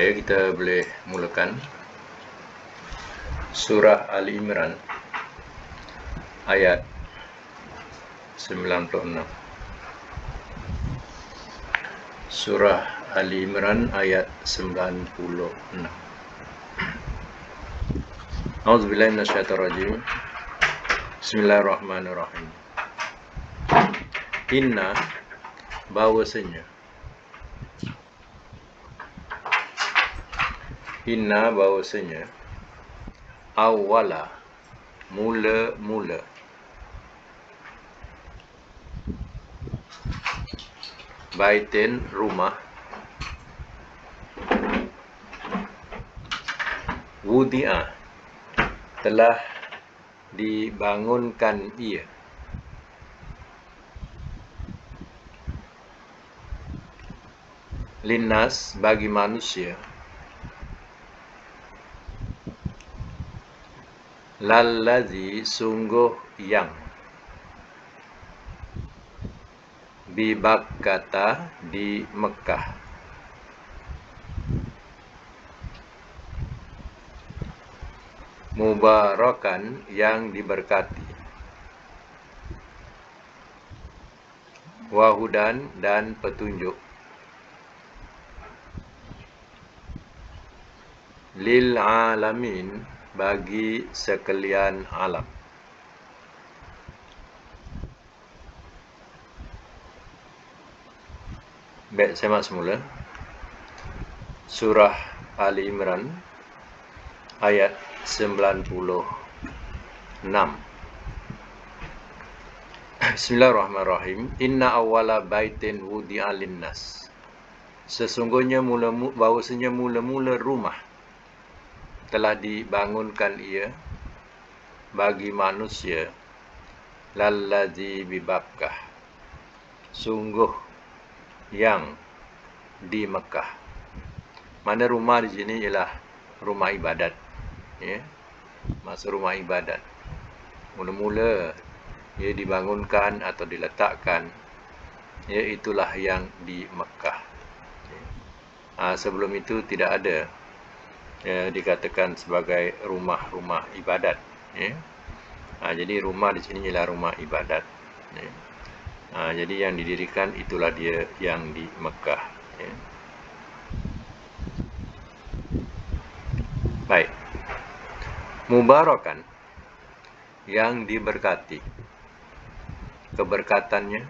Baik, kita boleh mulakan surah Ali Imran ayat 96. Surah Ali Imran ayat 96. A'udzubillahi minasyaitonirrajim. Bismillahirrahmanirrahim. Inna, bahwasanya, awwala, mula-mula, baitin, rumah, wudi'a, telah dibangunkan ia, linnas, bagi manusia, lallazi, sungguh yang, bibakkata, di Mekah, mubarakan, yang diberkati, wahudan, dan petunjuk, lil alamin, bagi sekalian alam. Baik, saya masuk semula. Surah Ali Imran ayat 96. Bismillahirrahmanirrahim. Inna awwala baitin wudi'a linnas. Sesungguhnya bahwasanya mula-mula rumah telah dibangunkan ia bagi manusia, lallazi bibakkah, sungguh yang di Mekah. Mana rumah di sini ialah rumah ibadat, ya. Maksud rumah ibadat, mula-mula ia dibangunkan atau diletakkan, ya, itulah yang di Mekah. Sebelum itu tidak ada, ya, dikatakan sebagai rumah-rumah ibadat, ya. Jadi rumah di sini ialah rumah ibadat, ya. Jadi yang didirikan itulah dia yang di Mekah, ya. Baik. Mubarakan, yang diberkati. Keberkatannya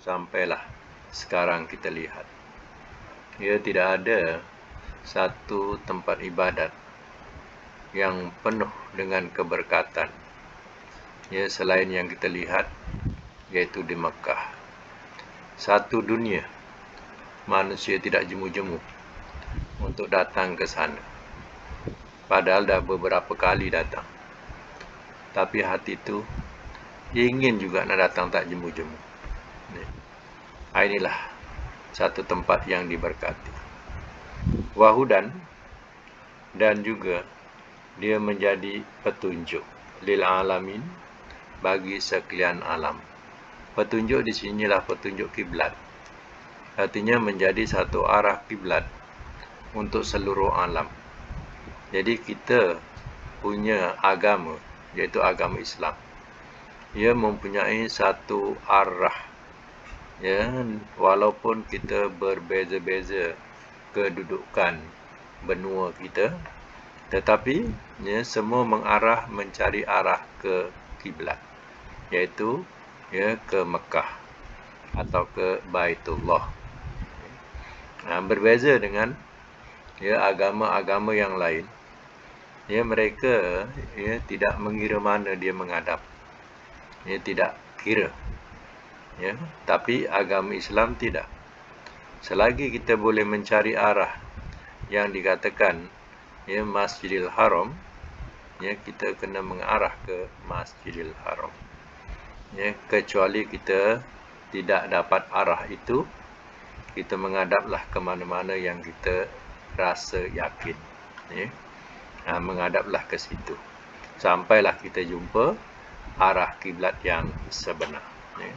sampailah sekarang kita lihat. Ya, tidak ada satu tempat ibadat yang penuh dengan keberkatan, ya, selain yang kita lihat, yaitu di Mekah. Satu dunia manusia tidak jemu-jemu untuk datang ke sana, padahal dah beberapa kali datang, tapi hati itu ingin juga nak datang tak jemu-jemu. Inilah satu tempat yang diberkati. Wahudan, dan juga dia menjadi petunjuk, lil alamin, bagi sekalian alam. Petunjuk di sinilah petunjuk kiblat. Artinya menjadi satu arah kiblat untuk seluruh alam. Jadi kita punya agama, yaitu agama Islam. Ia mempunyai satu arah, ya, walaupun kita berbeza-beza kedudukan benua kita, tetapi, ya, semua mengarah mencari arah ke kiblat, yaitu, ya, ke Mekah atau ke Baitullah. Berbeza dengan, ya, agama-agama yang lain, ya, mereka, ya, tidak mengira mana dia menghadap, ya, tidak kira, ya. Tapi agama Islam tidak. Selagi kita boleh mencari arah yang dikatakan, ya, Masjidil Haram, ya, kita kena mengarah ke Masjidil Haram, ya. Kecuali kita tidak dapat arah itu, kita menghadaplah ke mana-mana yang kita rasa yakin, ya. Menghadaplah ke situ sampailah kita jumpa arah kiblat yang sebenar, ya.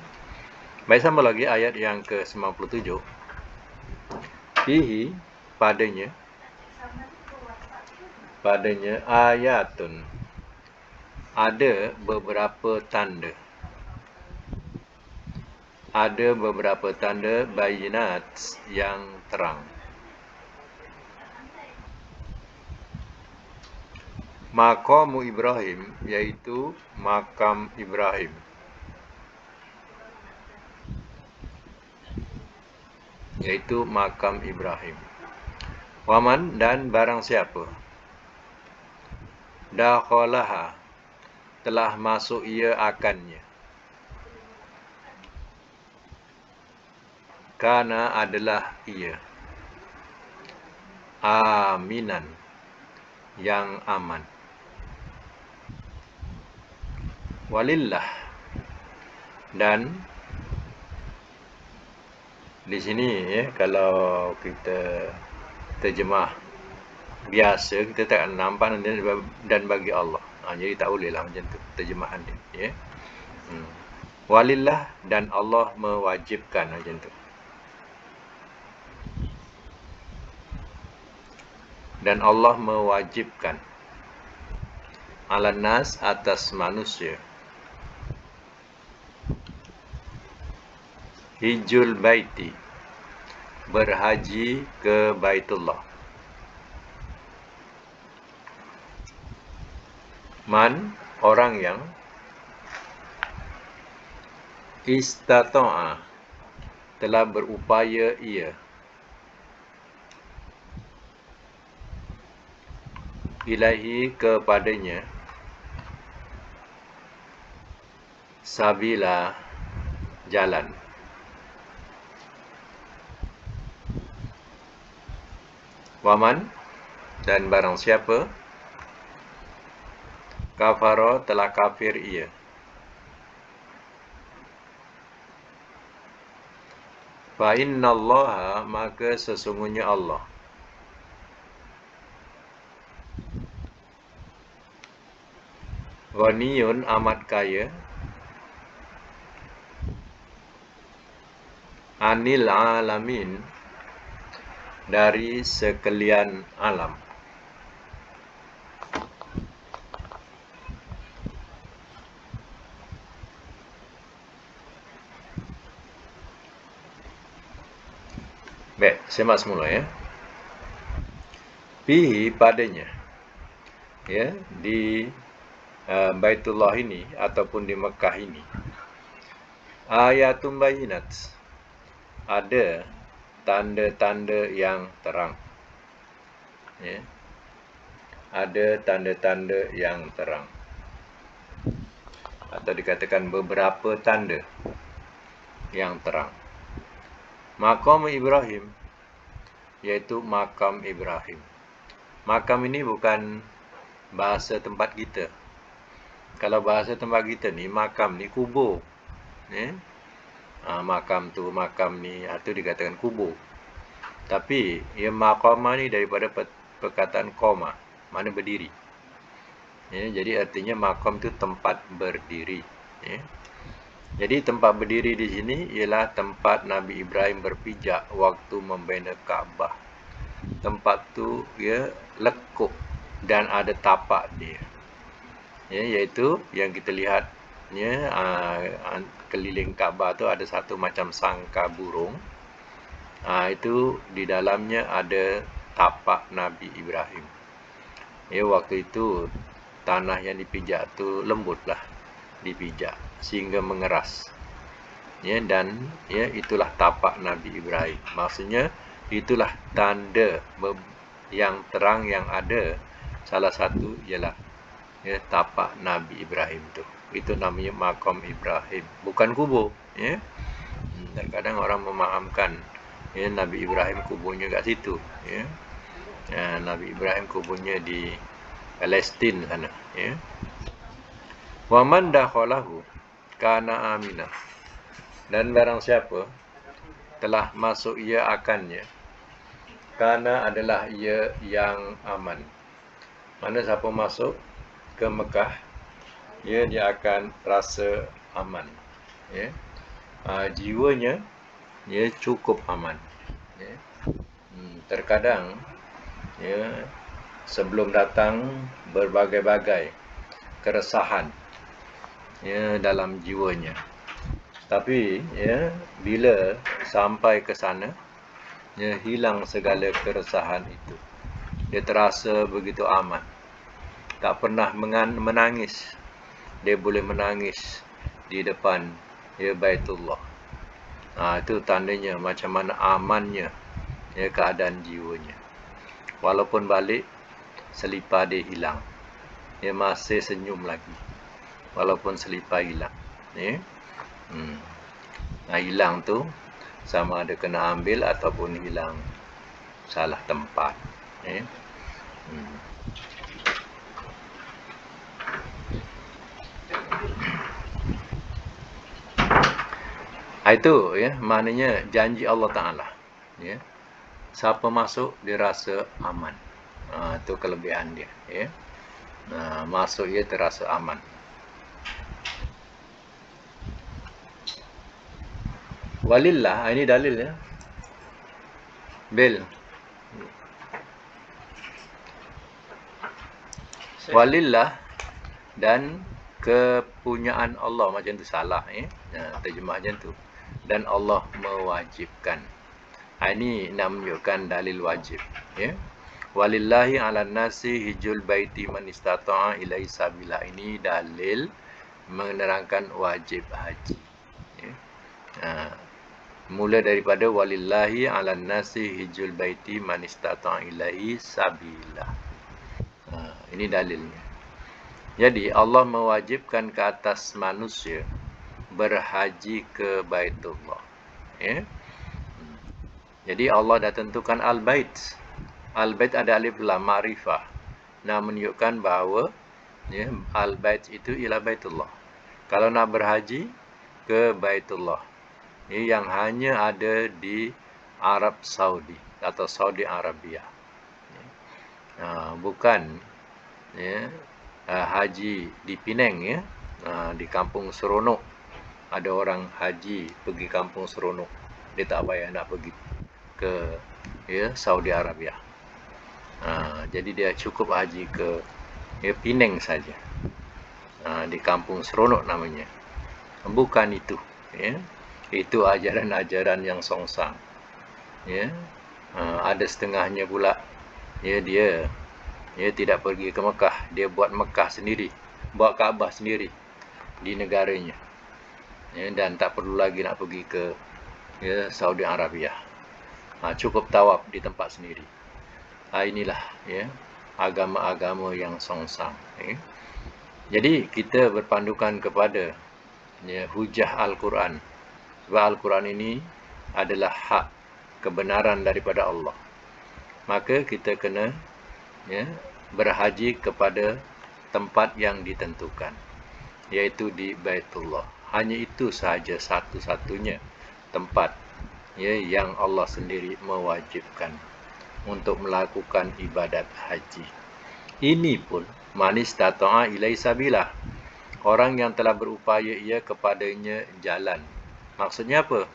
Baik, sama lagi ayat yang ke-97. Fihi, padanya, padanya ayatun, ada beberapa tanda. Ada beberapa tanda bayinat yang terang. Maqamu Ibrahim, yaitu makam Ibrahim. Yaitu makam Ibrahim. Waman, dan barang siapa dakhalaha, telah masuk ia akannya, kana, adalah ia, aminan, yang aman. Walillah, dan di sini kalau kita terjemah biasa, kita tak nampak dan bagi Allah. Jadi tak boleh lah macam tu terjemahan dia. Walillah, dan Allah mewajibkan, macam tu. Dan Allah mewajibkan alannas, atas manusia, hijul baiti, berhaji ke Baitullah. Man, orang yang istata'a, telah berupaya ia, ilaihi, kepadanya, sabila, jalan. Waman, dan barang siapa kafara, telah kafir ia, fa innallaha, maka sesungguhnya Allah, ghaniyun, amat kaya, anil alamin, dari sekalian alam. Baik, semak semula ya. Fihi, padanya, ya, di Baitullah ini ataupun di Mekah ini, ayatum bayinat, ada tanda-tanda yang terang. Ya. Ada tanda-tanda yang terang, atau dikatakan beberapa tanda yang terang. Makam Ibrahim, yaitu makam Ibrahim. Makam ini bukan bahasa tempat kita. Kalau bahasa tempat kita ni, makam ni kubur. Makam tu, makam ni, itu dikatakan kubur. Tapi maqamah ni daripada perkataan qama, mana berdiri. Jadi artinya makam tu tempat berdiri. Jadi tempat berdiri di sini ialah tempat Nabi Ibrahim berpijak waktu membina Kaabah. Tempat tu lekuk dan ada tapak dia. Iaitu yang kita lihat keliling Kaabah tu ada satu macam sangka burung. Itu di dalamnya ada tapak Nabi Ibrahim. Waktu itu tanah yang dipijak tu lembutlah dipijak sehingga mengeras. Dan itulah tapak Nabi Ibrahim. Maksudnya itulah tanda yang terang yang ada. Salah satu ialah tapak Nabi Ibrahim tu. Itu namanya makam Ibrahim, bukan kubur. Terkadang orang memahamkan Nabi Ibrahim kuburnya kat situ. Nabi Ibrahim kuburnya di Palestin sana. Wa man dakhalahu kana aminah, dan barang siapa telah masuk ia akannya, kana, adalah ia yang aman. Mana siapa masuk ke Mekah, dia akan rasa aman. Jiwanya cukup aman. Terkadang ya, sebelum datang berbagai-bagai keresahan, ya, dalam jiwanya. Tapi ya, bila sampai ke sana, ya, hilang segala keresahan itu. Dia terasa begitu aman. Tak pernah menangis. Dia boleh menangis di depan, ya, Baitullah. Itu tandanya macam mana amannya, ya, keadaan jiwanya. Walaupun balik, selipar dia hilang. Dia masih senyum lagi. Walaupun selipar hilang. Ya. Hilang tu sama ada kena ambil ataupun hilang salah tempat. Ya. Itu ya, maknanya janji Allah Ta'ala. Ya. Siapa masuk dia rasa aman. Itu kelebihan dia. Ya. Masuk dia terasa aman. Walillah, ini dalil ya. Bil. Walillah dan kepunyaan Allah, macam tu salah ya. Terjemah macam tu. Dan Allah mewajibkan. Ini nak menunjukkan dalil wajib ya. Walillahi 'alan nasi hijjul baiti man istata'a ilaihi sabila. Ini dalil menerangkan wajib haji ya. Mula daripada walillahi 'alan nasi hijjul baiti man istata'a ilaihi sabila. Ini dalilnya. Jadi Allah mewajibkan ke atas manusia berhaji ke Baitullah. Ya. Jadi Allah dah tentukan al-bait. Al-bait ada alif lam ma'rifah. Menunjukkan bahawa ya, al-bait itu ialah Baitullah. Kalau nak berhaji ke Baitullah, ya, yang hanya ada di Arab Saudi atau Saudi Arabia. Bukan ya, haji di Penang ya. Di Kampung Seronok ada orang haji pergi Kampung Seronok. Dia tak payah nak pergi ke ya, Saudi Arabia. Jadi dia cukup haji ke ya, Penang saja. Di Kampung Seronok namanya. Bukan itu ya. Itu ajaran-ajaran yang songsang ya. Ada setengahnya pula ya, dia tidak pergi ke Mekah, dia buat Mekah sendiri, buat Kaabah sendiri di negaranya ya, dan tak perlu lagi nak pergi ke ya, Saudi Arabia. Cukup tawaf di tempat sendiri. Inilah ya, agama-agama yang songsang ya. Jadi kita berpandukan kepada ya, hujah Al-Quran. Sebab Al-Quran ini adalah hak kebenaran daripada Allah. Maka kita kena ya, berhaji kepada tempat yang ditentukan, yaitu di Baitullah. Hanya itu sahaja satu-satunya tempat ya, yang Allah sendiri mewajibkan untuk melakukan ibadat haji. Ini pun man istata'a ilaihi sabila. Orang yang telah berupaya ia kepadanya jalan. Maksudnya apa?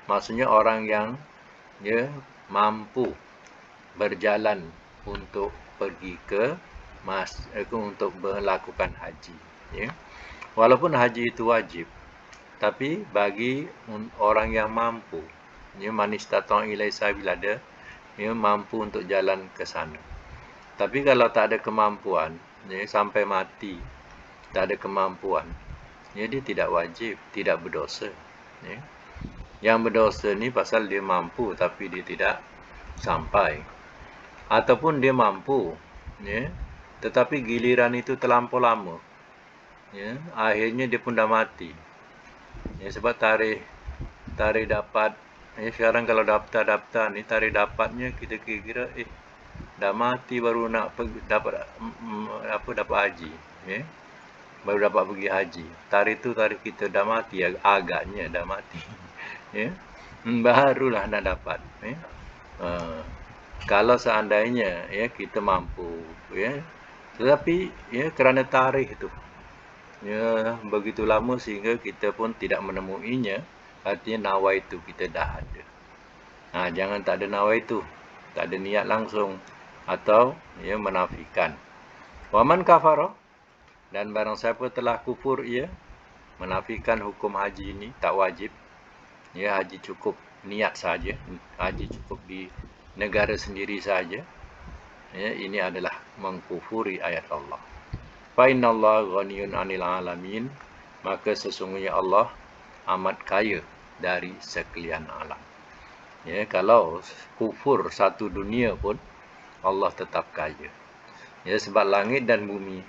Maksudnya orang yang ya, mampu berjalan untuk pergi ke untuk melakukan haji ya. Walaupun haji itu wajib, tapi bagi orang yang mampu ya, man istata'a ilaihi sabila, dia ya, mampu untuk jalan ke sana. Tapi kalau tak ada kemampuan ya, sampai mati tak ada kemampuan ya, dia tidak wajib, tidak berdosa ya. Yang berdosa ni pasal dia mampu tapi dia tidak sampai, ataupun dia mampu ya, tetapi giliran itu terlampau lama ya, akhirnya dia pun dah mati ya. Sebab tarikh dapat ya, sekarang kalau daftar ni tarikh dapatnya kita kira dah mati baru nak pergi dapat haji ya, baru dapat pergi haji. Tarikh tu tarikh kita dah mati, agaknya dah mati ya, barulah nak dapat ya. Kalau seandainya ya, kita mampu ya, tetapi ya, kerana tarikh itu ya, begitu lama sehingga kita pun tidak menemuinya, artinya nawaitu kita dah ada. Jangan tak ada nawaitu, tak ada niat langsung atau ia menafikan. Waman kafara, dan barang siapa telah kufur ia menafikan hukum haji ini tak wajib, ya haji cukup niat saja, haji cukup di negara sendiri saja, ya ini adalah mengkufuri ayat Allah. Fa innallaha ghaniyun 'anil 'alamin, maka sesungguhnya Allah amat kaya dari sekalian alam. Ya, kalau kufur satu dunia pun Allah tetap kaya. Ya, sebab langit dan bumi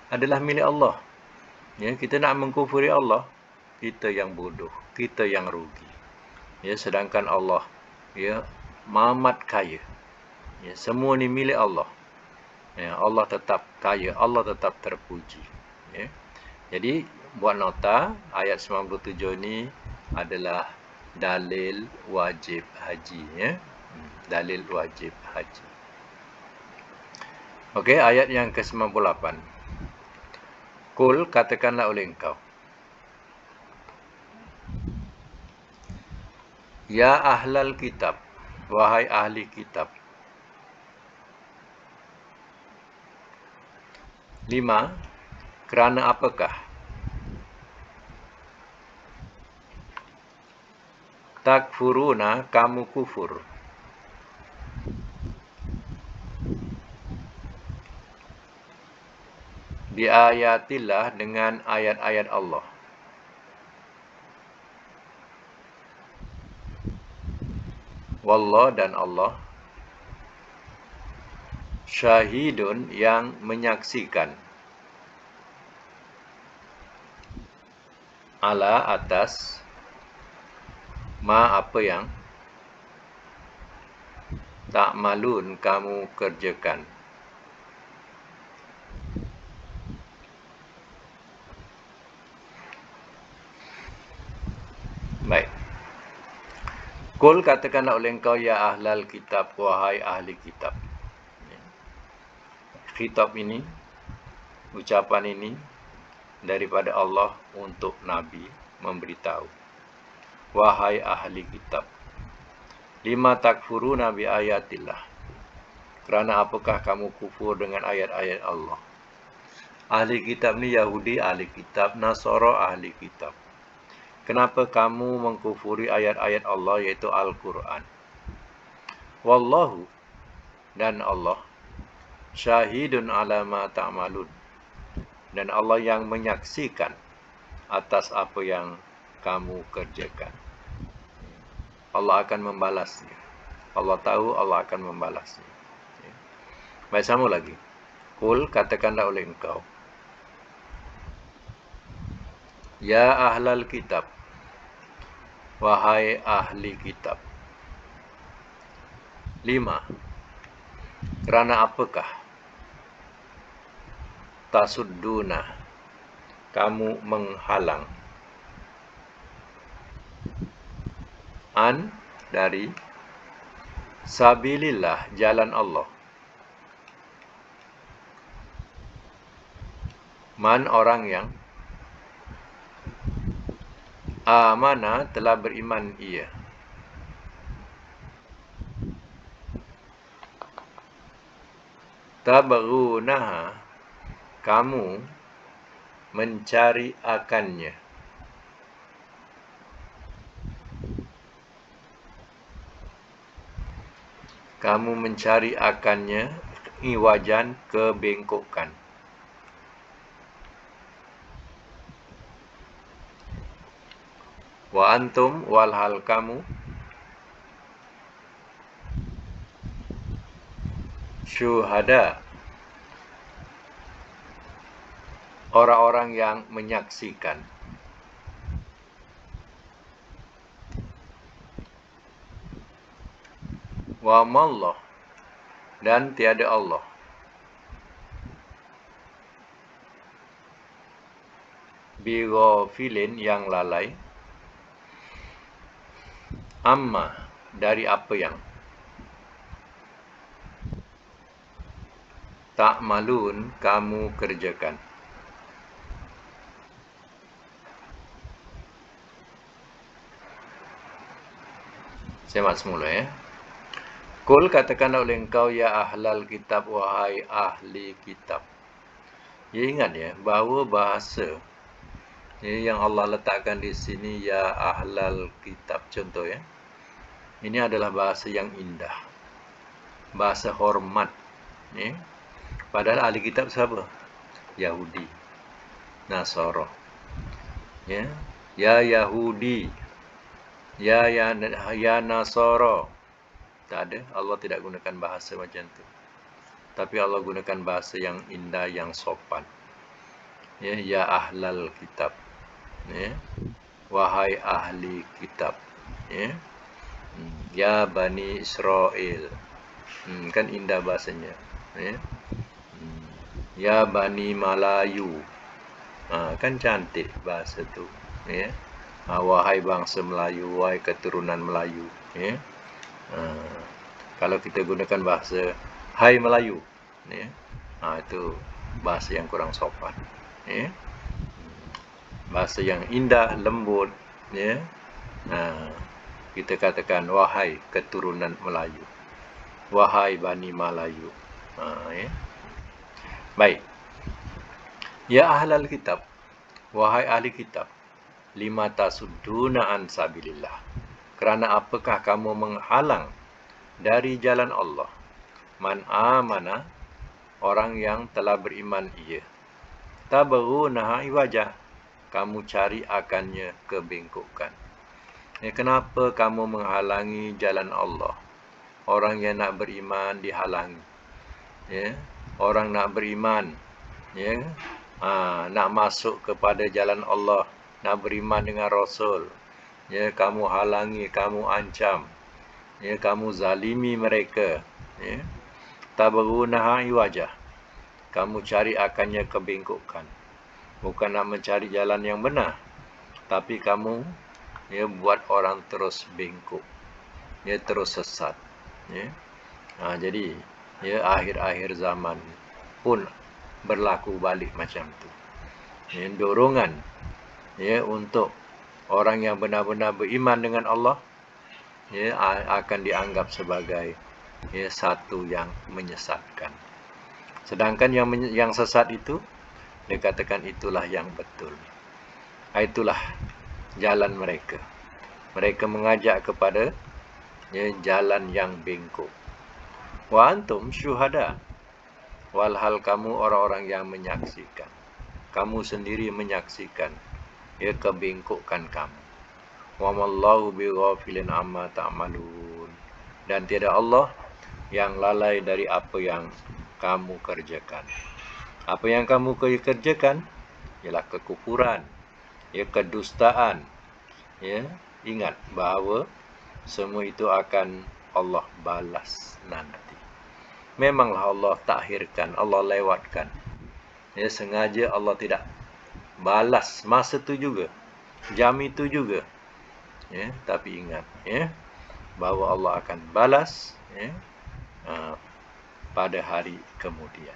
adalah milik Allah. Ya, kita nak mengkufuri Allah, kita yang bodoh, kita yang rugi. Ya, sedangkan Allah, ya, amat kaya. Ya, semua ni milik Allah. Ya, Allah tetap kaya, Allah tetap terpuji. Ya. Jadi, buat nota, ayat 97 ni adalah dalil wajib haji. Ya. Dalil wajib haji. Okey, ayat yang ke-98. Kul, katakanlah oleh engkau. Ya ahlal kitab, wahai ahli kitab. 5. Kerana apakah? Takfuruna, kamu kufur. Biayatillah, dengan ayat-ayat Allah. Wallah, dan Allah. Syahidun, yang menyaksikan. Ala, atas. Ma, apa yang. Tak malun, kamu kerjakan. Baik. Kul, katakanlah oleh engkau, ya ahlal kitab, wahai ahli kitab. Kitab ini, ucapan ini, daripada Allah untuk Nabi memberitahu. Wahai ahli kitab. 5 takfuruna bi ayatillah. Kerana apakah kamu kufur dengan ayat-ayat Allah? Ahli kitab ni Yahudi, ahli kitab, Nasara, ahli kitab. Kenapa kamu mengkufuri ayat-ayat Allah, iaitu Al-Quran? Wallahu, dan Allah, syahidun ala ma ta'malun, dan Allah yang menyaksikan atas apa yang kamu kerjakan. Allah akan membalasnya. Allah tahu, Allah akan membalasnya. Baik, sama lagi. Kul, katakanlah oleh engkau. Ya ahlal kitab, wahai ahli kitab. 5. Kerana apakah? Tasudduna, kamu menghalang. An, dari. Sabilillah, jalan Allah. Man, orang yang. Amana, telah beriman ia. Tabghunaha, kamu mencari akannya. Kamu mencari akannya, iwajan, kebengkokan. Wa antum, walhal kamu. Syuhada, orang-orang yang menyaksikan. Wa mallah, dan tiada Allah. Bighafilin, yang lalai. Amma, dari apa yang. Ta'malun, kamu kerjakan. Semak semula ya. Kul katakanlah oleh engkau ya ahlal kitab, wahai ahli kitab. Ya, ingat ya bahawa bahasa yang Allah letakkan di sini ya ahlal kitab, contoh ya. Ini adalah bahasa yang indah. Bahasa hormat. Ya. Padahal ahli kitab siapa? Yahudi, Nasara. Ya, ya Yahudi, ya Nasara. Tak ada. Allah tidak gunakan bahasa macam tu. Tapi Allah gunakan bahasa yang indah, yang sopan. Ya ahlal kitab. Ya. Wahai ahli kitab. Ya. Ya Bani Israel. Kan indah bahasanya. Ya. Ya Bani Melayu. Kan cantik bahasa tu. Ya. Wahai bangsa Melayu, wahai keturunan Melayu. Ya. Kalau kita gunakan bahasa Hai Melayu, ya. Itu bahasa yang kurang sopan. Ya. Bahasa yang indah, lembut. Ya. Kita katakan wahai keturunan Melayu, wahai Bani Melayu. Ya. Baik. Ya ahlal kitab, wahai ahli kitab, lima tasudduna an sabilillah. Kerana apakah kamu menghalang dari jalan Allah? Man amana, orang yang telah beriman ia. Tabaghunaha iwajah, kamu cari akannya kebengkokan. Kenapa kamu menghalangi jalan Allah? Orang yang nak beriman dihalangi. Ya, orang nak beriman, ya, nak masuk kepada jalan Allah, nak beriman dengan Rasul, ya, kamu halangi, kamu ancam, ya, kamu zalimi mereka. Ya. Tabaghunaha iwajah, kamu cari akannya kebengkokan. Bukan nak mencari jalan yang benar, tapi kamu buat orang terus bengkok, terus sesat. Jadi akhir-akhir zaman pun berlaku balik macam tu. Dorongan untuk orang yang benar-benar beriman dengan Allah akan dianggap sebagai satu yang menyesatkan. Sedangkan yang sesat itu dikatakan itulah yang betul. Itulah jalan mereka. Mereka mengajak kepada jalan yang bengkok. Wa antum syuhada, walhal kamu orang-orang yang menyaksikan. Kamu sendiri menyaksikan kebengkokan kamu. Wa mallahu bighafilin amma ta'malun. Dan tiada Allah yang lalai dari apa yang kamu kerjakan. Apa yang kamu kerjakan ialah kekufuran, kedustaan. Ingat bahawa semua itu akan Allah balas nanti. Memanglah Allah takhirkan, Allah lewatkan. Sengaja Allah tidak balas masa itu juga, jam itu juga. Tapi ingat bahawa Allah akan balas pada hari kemudian.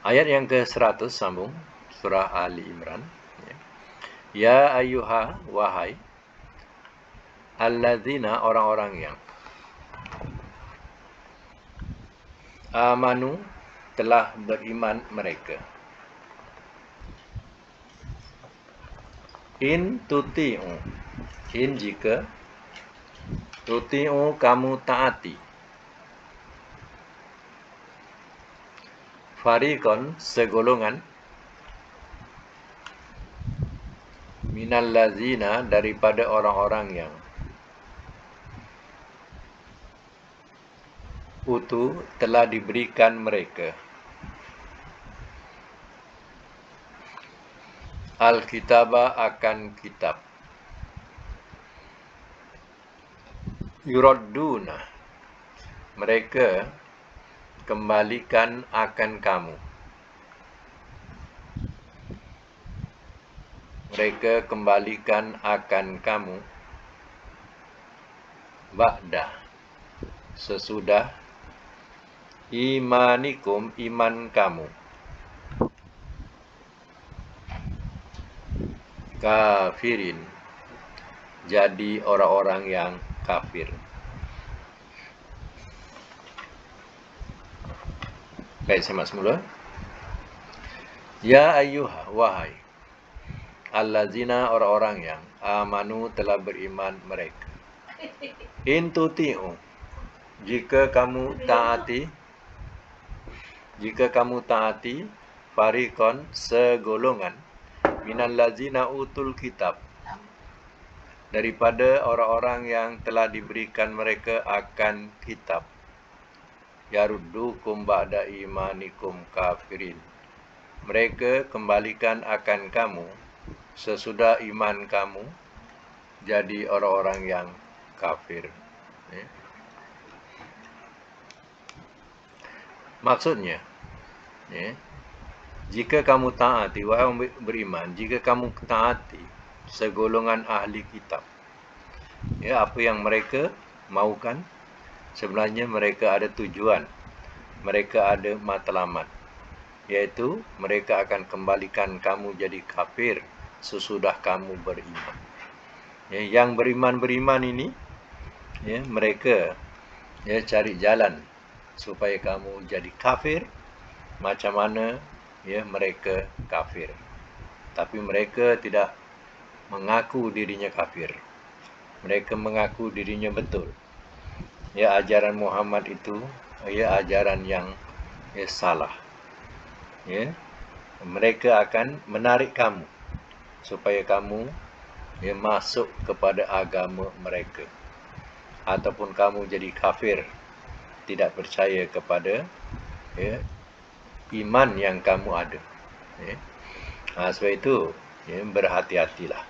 Ayat yang ke-100 sambung surah Ali Imran. Ya ayyuha, wahai alladzina, orang-orang yang amanu, telah beriman mereka. In tuti'u, in jika, tuti'u kamu taati, fariqon segolongan, minal lazina daripada orang-orang yang utu telah diberikan mereka Al-Kitaba akan kitab. Yuradduna, mereka kembalikan akan kamu. Mereka kembalikan akan kamu ba'da, sesudah imanikum, iman kamu, kafirin, jadi orang-orang yang kafir. Baik, semak semula. Ya ayyuha, wahai allazina, orang-orang yang amanu, telah beriman mereka. In tuti'u, jika kamu taati farikon, segolongan, minal lazina utul kitab, daripada orang-orang yang telah diberikan mereka akan kitab, yaruddukum ba'da imanikum kafirin, mereka kembalikan akan kamu sesudah iman kamu jadi orang-orang yang kafir. Maksudnya, jika kamu taati, wahai orang beriman, jika kamu taati segolongan ahli kitab, apa yang mereka mahukan, sebenarnya mereka ada tujuan, mereka ada matlamat, iaitu mereka akan kembalikan kamu jadi kafir sesudah kamu beriman. Yang beriman ini, mereka cari jalan supaya kamu jadi kafir. Macam mana mereka kafir, tapi mereka tidak mengaku dirinya kafir, mereka mengaku dirinya betul. Ajaran Muhammad itu ajaran yang salah. Mereka akan menarik kamu supaya kamu masuk kepada agama mereka, ataupun kamu jadi kafir, tidak percaya kepada iman yang kamu ada. Sebab itu berhati-hatilah.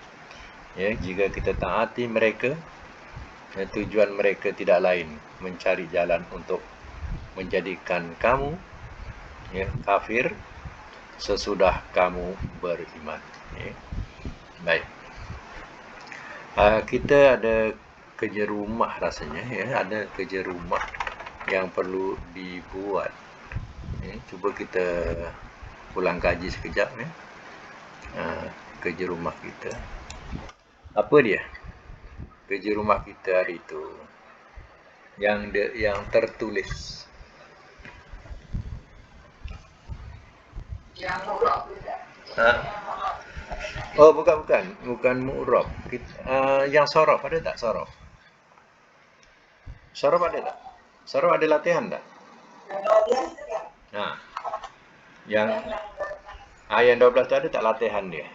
Jika kita taati mereka, tujuan mereka tidak lain mencari jalan untuk menjadikan kamu kafir sesudah kamu beriman. Baik. Kita ada kerja rumah rasanya, ada kerja rumah yang perlu dibuat. Cuba kita ulang kaji sekejap. Kerja rumah kita. Apa dia? Kerja rumah kita hari itu yang tertulis. Oh, bukan mu'rab. Yang sorof ada tak? Sorof ada tak? Sorof ada latihan tak? Yang 12 tu ada tak latihan dia?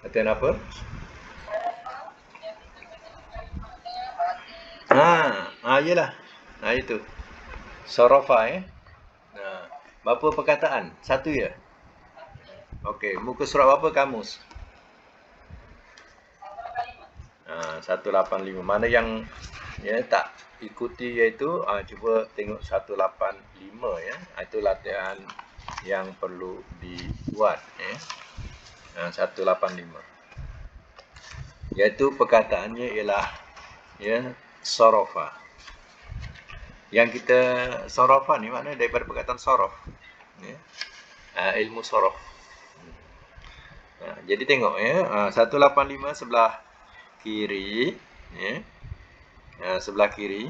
Latihan apa? Yelah. Itu. Sorofa berapa perkataan? Satu ya? Okey, muka surat berapa kamus? 185. Mana yang tak ikuti iaitu cuba tengok 185 itu latihan yang perlu dibuat 185. Iaitu perkataannya ialah sorofa. Yang kita sorofa ni maknanya daripada perkataan sorof, ilmu sorof. Jadi tengok 185 sebelah kiri, sebelah kiri.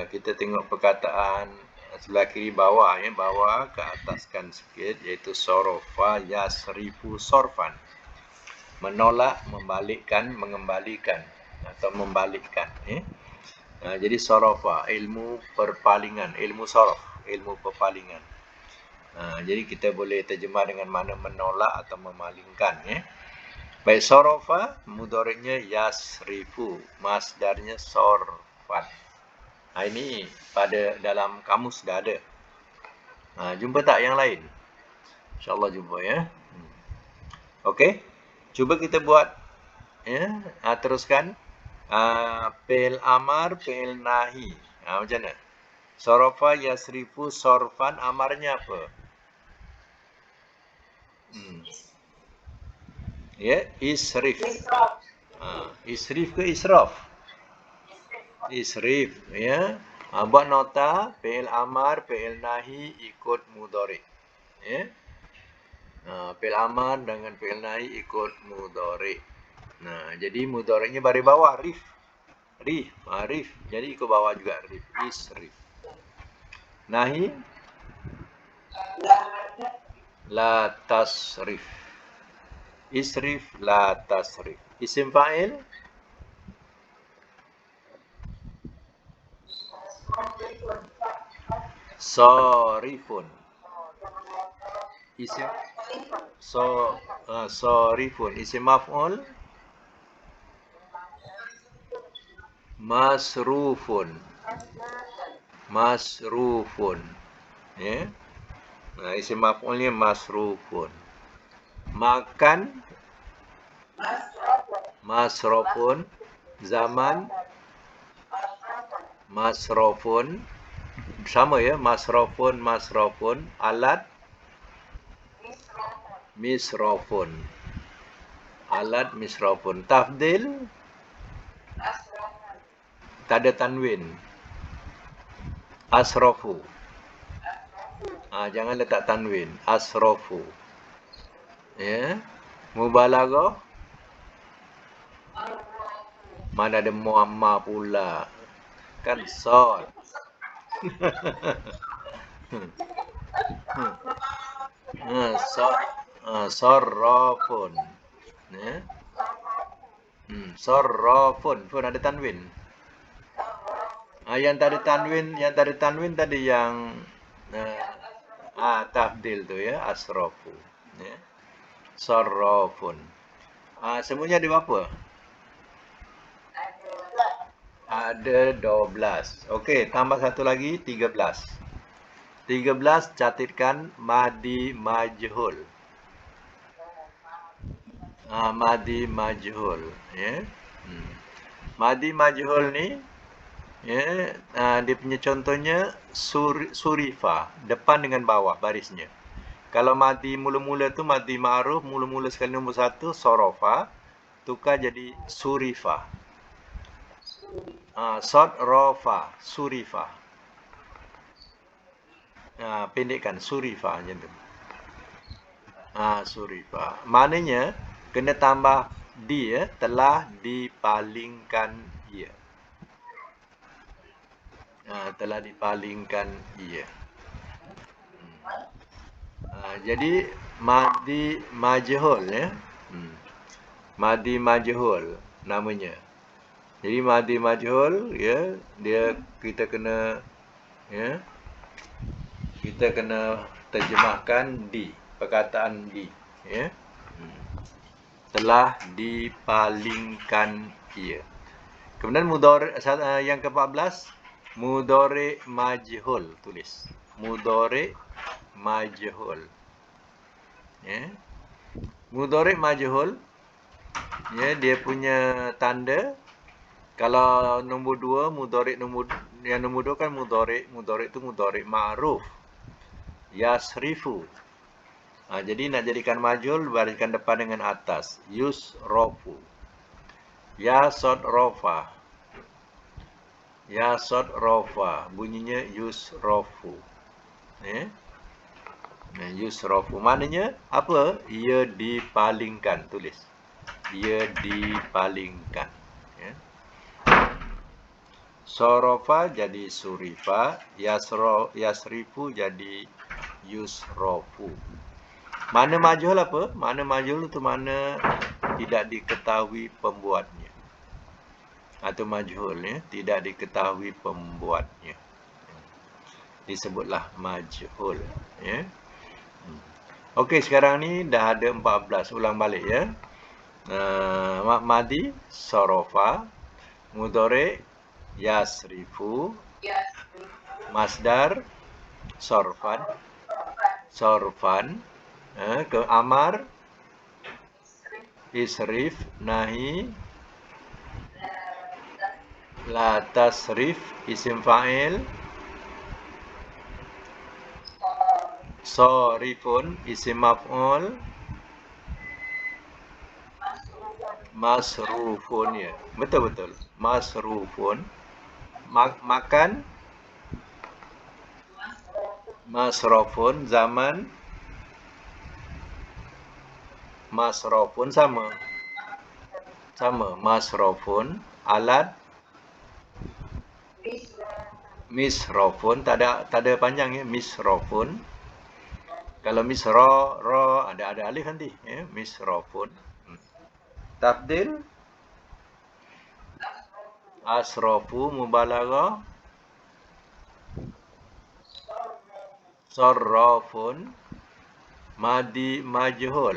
Kita tengok perkataan sebelah kiri bawah, bawah ke ataskan sikit, iaitu sorofa yasrifu sorfan, menolak, membalikkan, mengembalikan atau membalikkan. Jadi sorofa, ilmu perpalingan, ilmu sorof, ilmu perpalingan. Jadi kita boleh terjemah dengan mana menolak atau memalingkan. Baik, sorofa, mudhari'nya yasrifu, masdarnya sorfan. Ini pada dalam kamus dah ada. Jumpa tak yang lain? InsyaAllah jumpa Okey, cuba kita buat teruskan. Fi'il amar, fi'il nahi. Macam mana? Sorofa yasrifu sorfan, amarnya apa? Isrif. Isrif ke israf? Isrif, buat nota, fi'il amar, fi'il nahi ikut mudhari'. Fi'il amar dengan fi'il nahi ikut mudhari'. Jadi mudhari'nya baris bawah, rif. Rif. Rif. Jadi ikut bawah juga rif. Isrif. Nahi. La tasrif. Isrif la tasrif. Isim fa'il. Sorifun. Isim sorifun. Isim maf'ul. Masrufun. Masrufun. Ya. Isim maf'ulnya masrufun. Makan. Masrofun. Zaman. Masrofun. Sama ya, masrofun, masrofun. Alat. Misrofun. Alat misrofun. Tafdil. Tak ada tanwin. Asrofu. Jangan letak tanwin. Asrofu. Ya. Mubalaghah. Mana ada muamma pula. Kan sod. Sorrofun. Ya. Sorrofun. Pun ada tanwin. Yang tadi tanwin tadi yang tafdil tu ya, asrofu. Ya. Sorrofun. Semuanya ada berapa? Ada 12. Okey, tambah satu lagi 13. 13 catatkan madi majhul. Madi majhul, ya. Madi majhul ni ya, dia punya contohnya surifa, depan dengan bawah barisnya. Kalau madi mula-mula tu madi ma'ruf, mula-mula sekali nombor 1 sorofa, tukar jadi surifa. Sod rofa, surifa. Pendekkan surifa macam tu. Surifa. Maknanya kena tambah di ya, telah dipalingkan ia. Telah dipalingkan ia. Jadi madi majhul ya. Madi majhul namanya. Jadi madi majhul ya, dia kita kena ya, kita kena terjemahkan di, perkataan di ya. Telah dipalingkan ia. Kemudian mudhari yang ke-14 mudhari majhul, tulis mudhari majhul ya. Mudhari majhul ya, dia punya tanda. Kalau nombor 2 mudhari yang nombor 2 kan mudhari itu mudhari ma'ruf. Yasrifu. Jadi nak jadikan majhul bariskan depan dengan atas. Yusrofu. Ya sod rofa. Ya sod rofa. Bunyinya yusrofu. Yusrofu. Maknanya apa? Ia dipalingkan. Tulis. Ia dipalingkan. Sorofa jadi surifa. Yasrifu jadi yusrofu. Mana majhul apa? Mana majhul itu mana tidak diketahui pembuatnya. Atau majhul ya, tidak diketahui pembuatnya. Disebutlah majhul ya. Okey, sekarang ni dah ada 14. Ulang balik ya. Madi sorofa, mudhari yasrifu, masdar sorfan, ke amar isrif, nahi la tasrif, isim fa'il sorifun, isim maf'ul masrufun ya. Betul. Masrufun. Makan masrofun. Zaman masrofun, sama masrofun. Alat Misrofun, tak ada panjang ya, misrofun. Kalau misro ada alif nanti ya, misrofun. Tabdil asrofu mubalaghah sarrafun madi majhul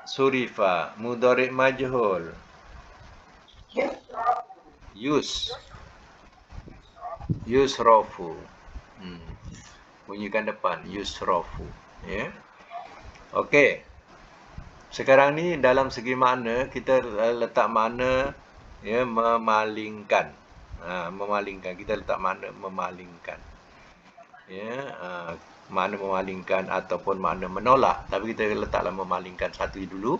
surifa mudhari majhul yusrofu. Bunyikan depan yusrofu ya. Okey. Sekarang ni dalam segi makna kita letak makna ya memalingkan. Memalingkan, kita letak makna memalingkan. Ya, makna memalingkan ataupun makna menolak, tapi kita letaklah memalingkan satu dulu.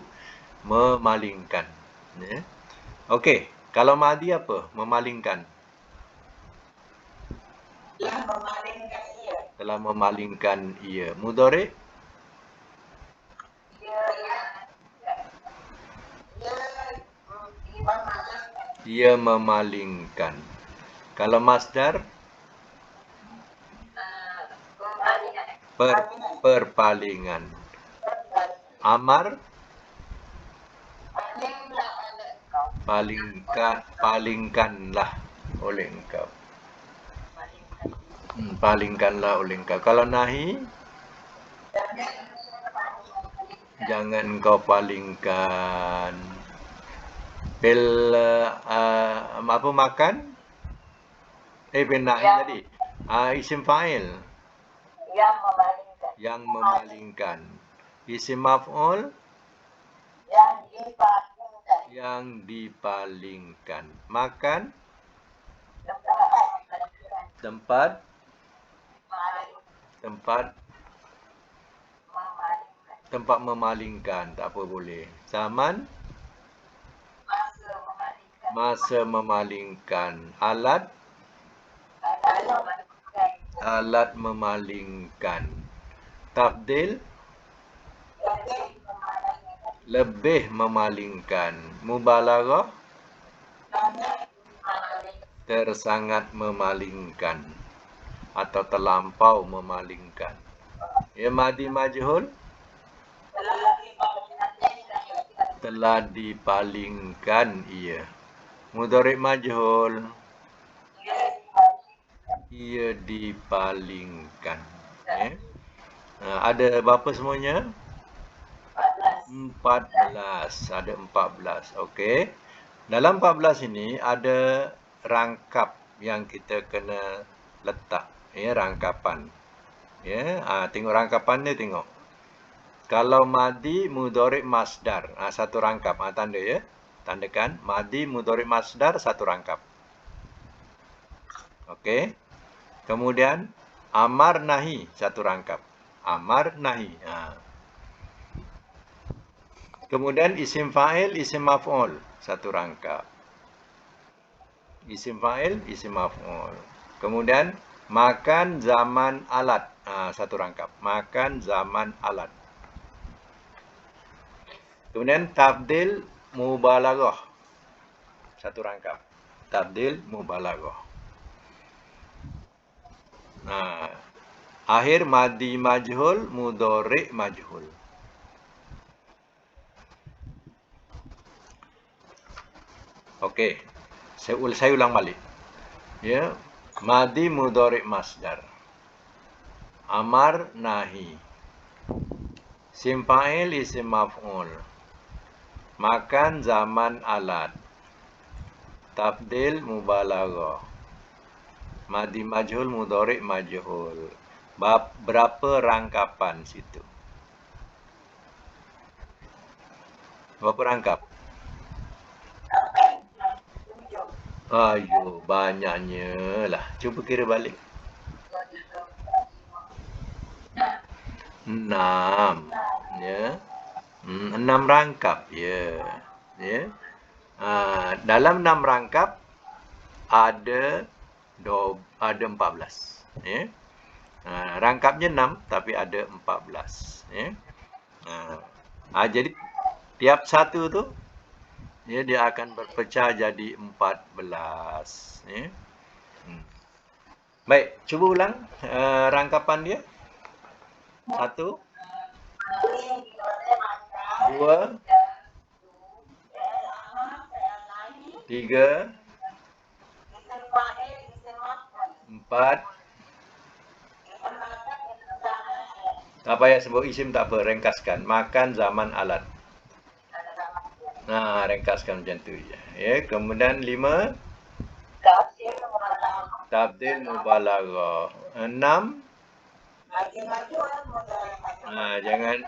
Memalingkan ya. Okey, kalau madi apa? Memalingkan. Telah memalingkan ia. Mudhari? Ia memalingkan. Kalau masdar? Perpalingan. Amar? Palingkanlah oleh engkau. Palingkanlah oleh engkau. Kalau nahi? Jangan engkau palingkan. Apa makan? Bil nahi tadi. Isim fa'il. Yang memalingkan. Isim maf'ul? Yang dipalingkan. Makan? Tempat memalingkan. Tak apa, boleh. Zaman? Masa memalingkan. Alat? Alat memalingkan. Tafdil? Lebih memalingkan. Mubalaghah? Tersangat memalingkan atau terlampau memalingkan. Ya, madi majhul? Telah dipalingkan ia. Mudhari majhul? Ia dipalingkan. Ada berapa semuanya? 14. Ada 14. Okey. Dalam 14 ini ada rangkap yang kita kena letak. Ya, rangkapan. Ya, tengok rangkapan dia, tengok. Kalau madi mudhari masdar, satu rangkap. Tanda ya. Tandakan madi mudhari masdar satu rangkap. Okey. Kemudian amar nahi satu rangkap. Amar nahi. Kemudian isim fa'il, isim maf'ul satu rangkap. Isim fa'il, isim maf'ul. Kemudian makan zaman alat, satu rangkap. Makan zaman alat. Kemudian tabdil mubalaghah satu rangkap. Tabdil mubalaghah. Akhir madi majhul, mudhari majhul. Okey. Saya ulang balik. Ya, madi mudhari masdar. Amar nahi. Isim fa'il, isim maf'ul. Makan zaman alat. Tabdil mubalaghah. Madi majhul, mudhari majhul. Berapa rangkapan situ? Berapa rangkap? Ayo, banyaknya lah. Cuba kira balik. 6. Ya. 6 rangkap. Ya. Ya. Dalam 6 rangkap ada 14. Ya. Rangkapnya 6 tapi ada 14. Ya. Jadi tiap satu tu Ya, dia akan berpecah jadi 14. Ya. Baik, cuba ulang rangkapan dia. 1, 2, 3, 4. Tak payah sebut isim, tak apa, ringkaskan. Makan zaman alat. Nah, ringkaskan macam tu je. Ya, kemudian 5, tabdil mubalaghah. 6,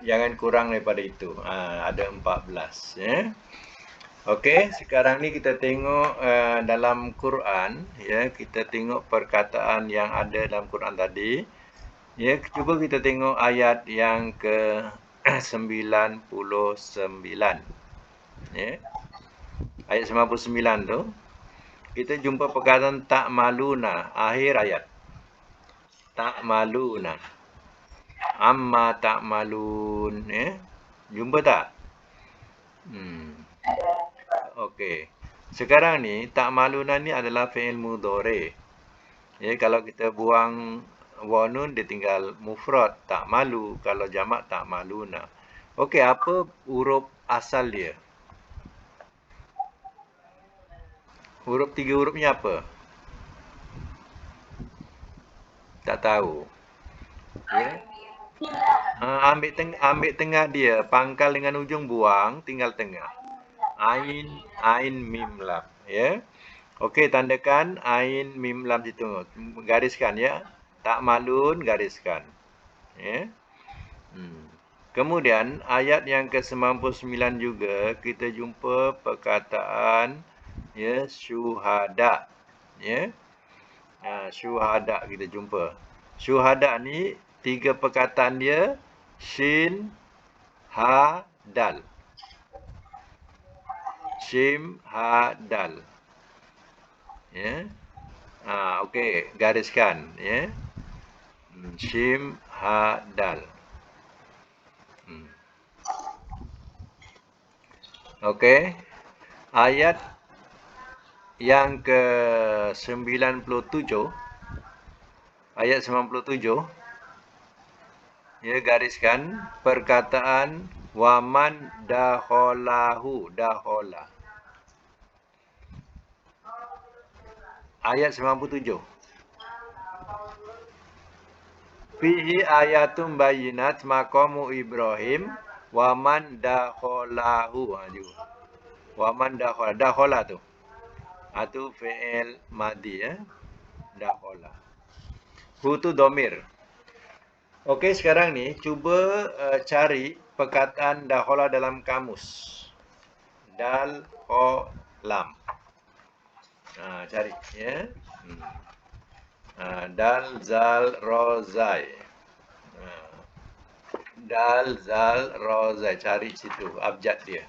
jangan kurang daripada itu. Ada 14 ya. Okey, sekarang ni kita tengok dalam Quran ya, kita tengok perkataan yang ada dalam Quran tadi. Ya, cuba kita tengok ayat yang ke 99. Ya. Ayat 99 tu kita jumpa perkataan tak maluna akhir ayat. Tak maluna. Amma tak malun ya. Jumpa tak? Okey. Sekarang ni tak maluna ni adalah fi'il mudhari. Ya, kalau kita buang wanun dia tinggal mufrad tak malu, kalau jamak tak maluna. Okey, apa huruf asal dia? Huruf 3 hurufnya apa? Tak tahu. Ya. Ambil tengah dia, pangkal dengan ujung buang, tinggal tengah. Ain mim lam, ya. Okey, tandakan ain mim lam situ. Gariskan ya. Tak malun, gariskan. Ya. Kemudian ayat yang ke-99 juga kita jumpa perkataan ya syuhada. Ya. Syuhada kita jumpa. Syuhada ni 3 perkataan dia shin ha dal. Shim ha dal. Ya. Okey, gariskan ya. Shim ha dal. Okey. Ayat yang ke-97, ayat 97, ya, gariskan perkataan waman dakhalahu, dakhala. Ayat 97. Fihi ayatum bayinat maqamu Ibrahim waman dakhalahu. Waman dakhala, dakhala tu. Itu fi'il madi ya. Dakhala. Hu tu domir. Okey, sekarang ni cuba cari perkataan dakhala dalam kamus. Dal kha lam. Cari ya. Dal zal ra zai. Dal zal ra zai, cari situ abjad dia.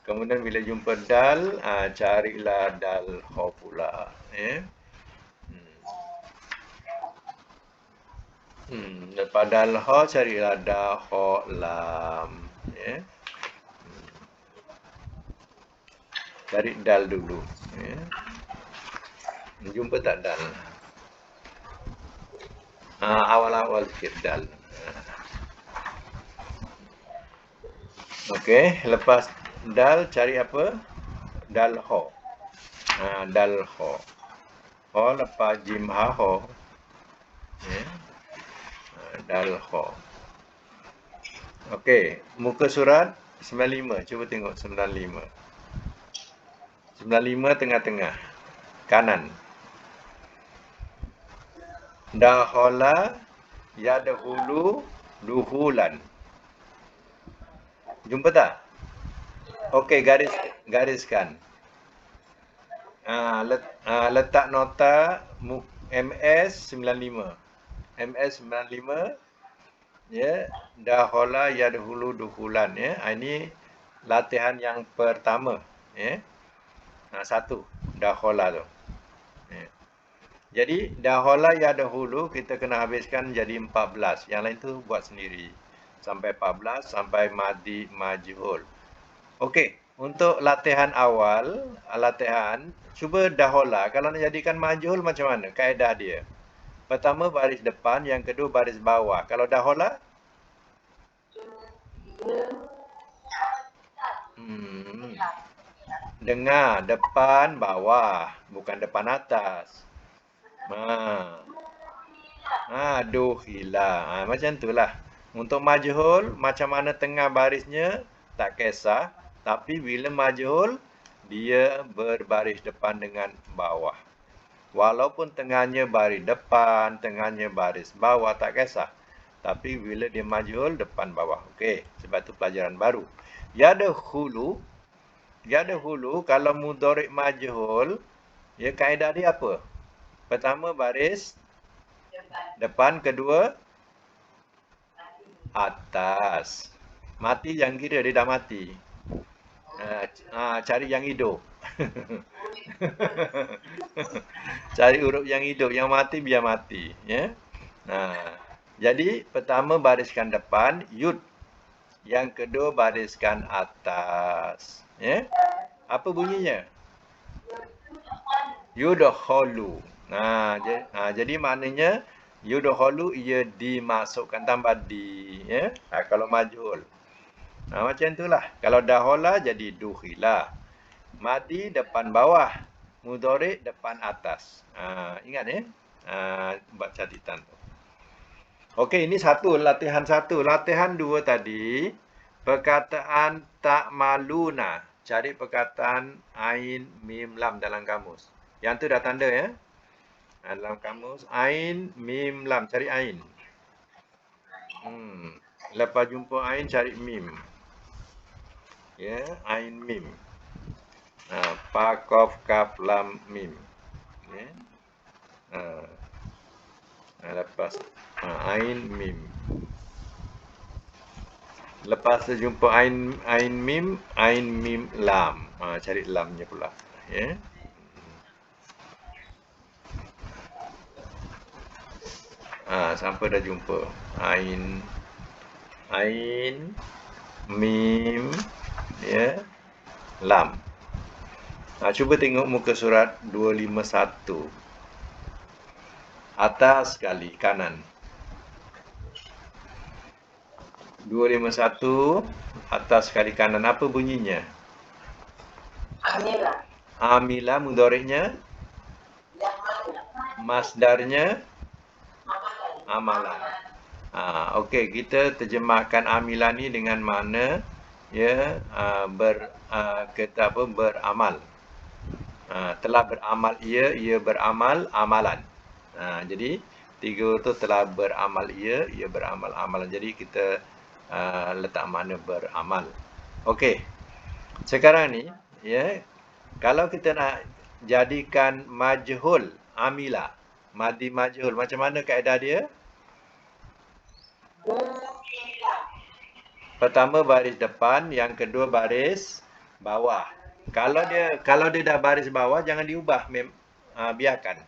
Kemudian bila jumpa dal, carilah dal kha pula ya. Lepas dal kha carilah da kha lam ya. Cari dal dulu ya. Jumpa tak dal? Awal-awal sikit dal. Okey, lepas dal cari apa? Dal kha. Dal kha. Kha lepas jim ha kha. Ya. Dal kha. Okey, muka surat 95. Cuba tengok 95. 95 tengah-tengah. Kanan. Dakhala yadkhulu duhulan. Jumpa tak? Okey, gariskan. Letak nota MS 95. MS 95 ya, dakhala yadkhulu duhulan ya. Ini latihan yang pertama ya. 1 dakhala tu. Ya. Jadi dakhala yadkhulu kita kena habiskan jadi 14. Yang lain tu buat sendiri. Sampai 14 sampai madi majhul. Okey. untuk latihan awal, latihan, cuba dahola. Kalau nak jadikan majhul macam mana? Kaedah dia. Pertama baris depan, yang kedua baris bawah. Kalau dahola? Hmm. Dengar, depan, bawah. Bukan depan atas. Duhila. Macam itulah. Untuk majhul, macam mana tengah barisnya, tak kisah. Tapi bila majhul, dia berbaris depan dengan bawah. Walaupun tengahnya baris depan, tengahnya baris bawah, tak kisah. Tapi bila dia majhul, depan bawah. Okey, sebab itu pelajaran baru. Yadkhulu, kalau mudhari' majhul, ya kaedah dia apa? Pertama baris depan, kedua atas. Mati yang kira dia dah mati. Cari yang hidup. Cari huruf yang hidup, yang mati biar mati, ya. Jadi pertama bariskan depan yud. Yang kedua bariskan atas, ya. Apa bunyinya? Yudkhulu. Jadi maknanya yudkhulu ia dimasukkan, tambah di, ya. Kalau majhul. Macam itulah. Kalau dahola jadi dukhila. Madi depan bawah. Mudhari' depan atas. Ingat ya. Buat catatan tu. Okey, ini latihan satu. Latihan dua tadi. Perkataan tak maluna. Cari perkataan ain, mim, lam dalam kamus. Yang tu dah tanda ya. Dalam kamus ain, mim, lam. Cari ain. Lepas jumpa ain, cari mim. Ya, ain, mim. Pa, kof, kaf, lam, mim. Ya. Lepas ain, mim. Lepas jumpa ain, mim, lam. Cari lamnya pula. Ya. Sampai dah jumpa. Ain, mim, ya, lam. Cuba tengok muka surat 251. Atas sekali, kanan. 251, atas sekali kanan. Apa bunyinya? Amila, mudhari'nya? Masdarnya? Amalan. Okey, kita terjemahkan amila ni dengan makna ya beramal. Telah beramal ia beramal amalan. Jadi tiga tu telah beramal ia beramal amalan. Jadi kita letak makna beramal. Okey. Sekarang ni ya, kalau kita nak jadikan majhul amila, madi majhul, macam mana kaedah dia? Pertama baris depan, yang kedua baris bawah. Kalau dia dah baris bawah, jangan diubah, biarkan.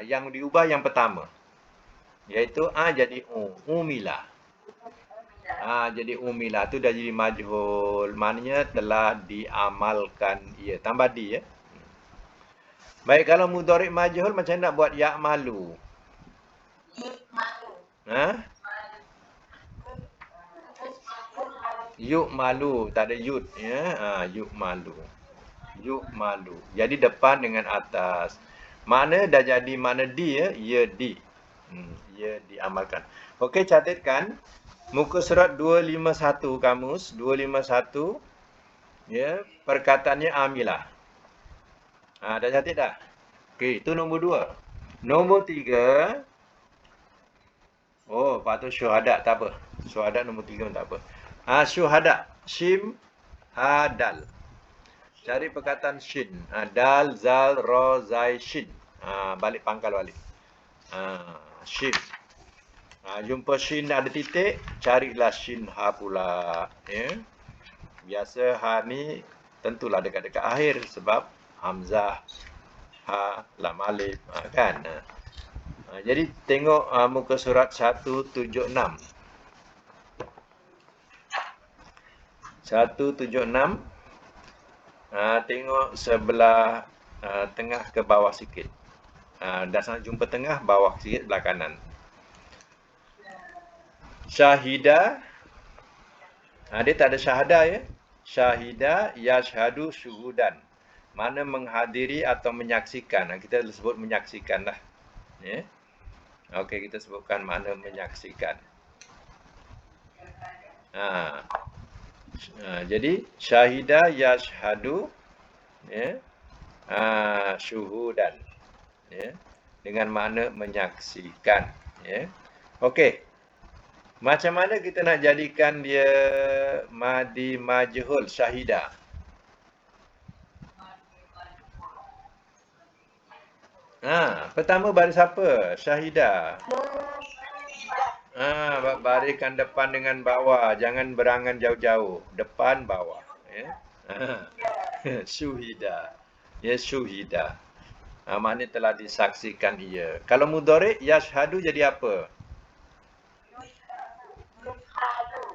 Yang diubah yang pertama, iaitu jadi umila. Jadi umila tu dah jadi majhul, maknanya telah diamalkan ia. Tambah di ya. Baik, kalau mudhari' majhul macam nak buat ya'malu? Yuk malu, tak ada yud ya. Yuk malu. Jadi depan dengan atas. Mana dah jadi mana di ya, ia di. Ia diamalkan. Okey, catatkan muka surat 251 kamus, 251 ya, perkataannya amilah. Dah catat dah? Okey, itu nombor 2. Nombor 3. Patut syuhada, tak apa. Syuhada nombor 3 tak apa. Syuhada, shim, hadal. Cari perkataan shin. Dal, zal, ro, zai, shin. Balik pangkal balik. Shin. Jumpa shin ada titik, carilah shin ha pula. Ya. Biasa ha ni tentulah dekat-dekat akhir sebab hamzah, ha, lam alif, kan. Jadi tengok muka surat 176. 176. Tengok sebelah tengah ke bawah sikit. Dah sana jumpa tengah, bawah sikit belah kanan. Syahida, dia tak ada syahadah ya. Syahida yashhadu syuhudan. Mana menghadiri atau menyaksikan. Kita sebut menyaksikan lah. Ya. Okey, kita sebutkan makna menyaksikan. Jadi syahida yashhadu ya, syuhudan ya, dengan makna menyaksikan ya. Okey. Macam mana kita nak jadikan dia madi majhul syahida? Pertama baris apa? Syahida. Bariskan depan dengan bawah, jangan berangan jauh-jauh. Depan bawah ya. Syuhida. Ya, syuhida. Maknanya telah disaksikan ia. Kalau mudhari' yashhadu jadi apa?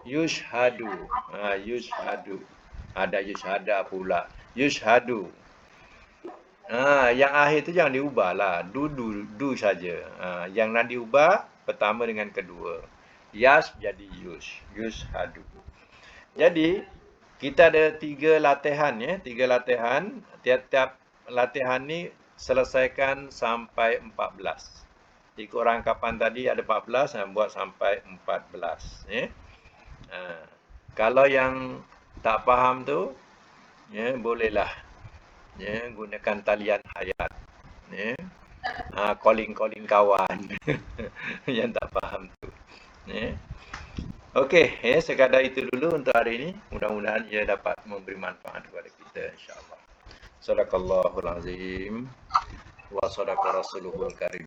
Yushhadu. Yushhadu. Ada yushhada pula. Yushhadu. Yang akhir tu jangan diubah lah. Du saja. Yang nak diubah pertama dengan kedua. Yash jadi yush. Yushhadu. Jadi kita ada 3 latihan ya. 3 latihan. Tiap-tiap latihan ni selesaikan sampai 14. Ikut rangkapan tadi ada 14, buat sampai 14 ya. Kalau yang tak faham tu ya, bolehlah ya, gunakan talian hayat ya. Calling kawan yang tak faham tu ya. Okey ya, sekadar itu dulu untuk hari ini. Mudah-mudahan ia dapat memberi manfaat kepada kita insya-Allah. Sadaqallahul azim wa sadaqa rasuluhul karim.